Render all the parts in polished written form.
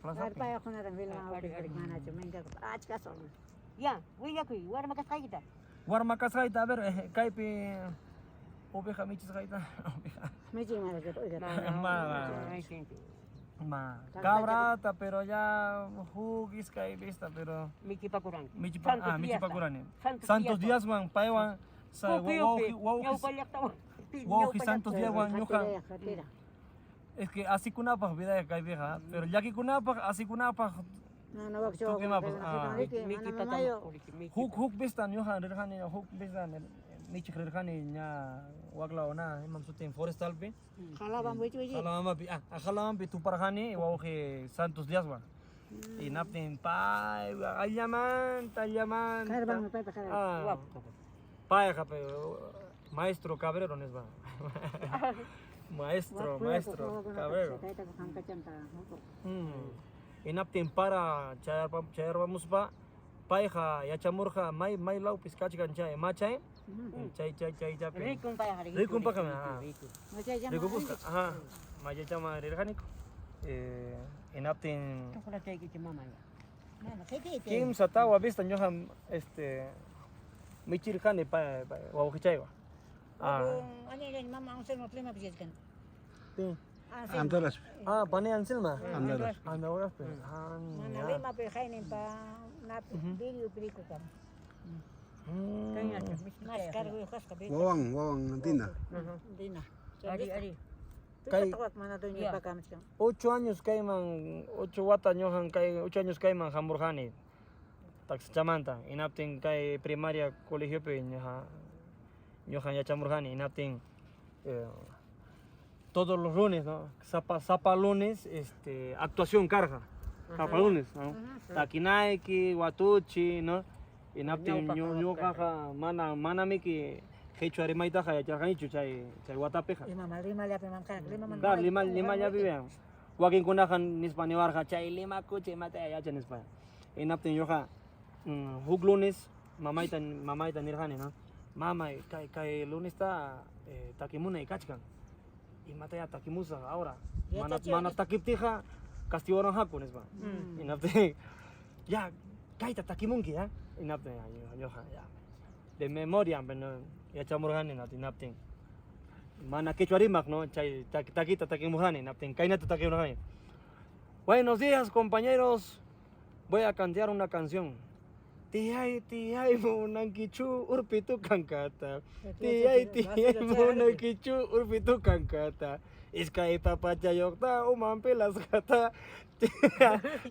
Plaza. Arpa ako na rin bilang ako balik mana cuma enggak ka sol. Ya, wih aku, war makas kayak kita. Warma kasaita, a ver, kaipi oveja michis kaita. Meji mana gitu. Ma, cabrata, pero ya hugis kai vista, pero Miki pakuran. michi Dias, pagurani. Santos Santos Dias, Días wan paiwan sa Nyau paliak tahu. wauji Santos Días wan ñuja. Katira. Es que así kunapaj vida kai vieja, pero ya que kunapaj así kunapaj Na wag siya. Tuki mapos, Miki Mana patamu. mayo. huk bistan ñuja rirjani huk bistan michi rirjani ña wagla ona imam sutin forestal pi. Halaban buju buju. Halaman pi tu parjani wauji Santos Días wan. Y naptin pai ayaman tayaman. Karbang pa pa. Ah, pai jape maestro Cabrero nes va. Maestro Cabrero. Kita ko hangka canta. Inaptin para chayar vamos pa paija ya chamurja mai lau piscachi kan chay machay chay jape. Rikun pa hari. Rikun pa kami. Macam jam. Riku busca. Ajá. Maya chama rirjanico. Inaptin Chocolate kayak gitu mama ya. Mana kete. Kim satawa vista ñoja michirjani pa waujichaywa. Ani ni mama ang senot lima bisis kan. Andalas. Pane Anselma. Andalas. Andalas pe. Mana lima pe kainin pa na video periku kan. Kayaknya Mas kargo khas ka be. Wawang Dina. Dina. Ari. Kay- Kay mana tu ni Ya. pa kam siya. 8 años kaiman 8 wata ñojan kay 8 años kaiman hamburjani. Tax chamanta inaptin kay primaria colegio pe ñojan ya chamurjani inaptin todos los lunes, ¿no? Zapa lunes, actuación carga. Zapa lunes, ¿no? Takinaiki, Watuchi, ¿no? Inaptin ñu caja mana miki hecho arimaita ya charganichu chay watapeja. Lima le pe mangkak lima man. Claro, lima ya viven. Wakin kunahan nispani warja chay lima kuche mate ya chen España. Inaptin yoja huk lunes mamaita nirjani, ¿no? Mama kay lunes ta takimuna y kachkan. Y mata ya takimusa ahora. Mana takiptija castigaron hakun España. Inaptin ya kaita takimunki ya. Inaptin yoja ya. De memoria, pero ya chamurjani inaptin. Mana quechuarimak, ¿no? Chay taquita taquimujani, naptin kainata taquimujani. Buenos días, compañeros. Voy a cantar una canción. Tihai munankichu urpitu kankata. Tihai munankichu urpitu kankata. Iskai papachayokta umampilas kata.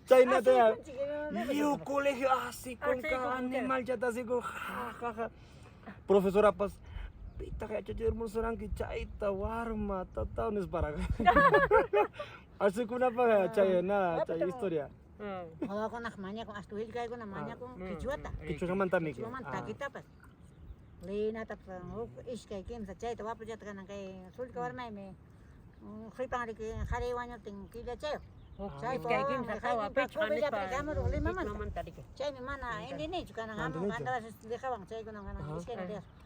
Chayna te. Liu colegio así con cada animal chata así con ja. Profesora pas pita kayak cuci mursuran ki caita warma tatau nis barang. Así kuna pa chay na chay historia. Kalau aku nak manya aku astuhil kay ko namanya ko kichuata. Kichu kaman tamik. Cuma kita pas. Lina tap is kay kim sa chay tawa pa jat kan kay sul ka warna me. Khoy pang ri khare wanyo ting kila chay. Chay po Kayak gini sa kawa pe Kami dapat kamar lima man. Maman tadi ke. Chay ni mana ini ni juga nang amo kanda sa dekawang chay ko nang is kay na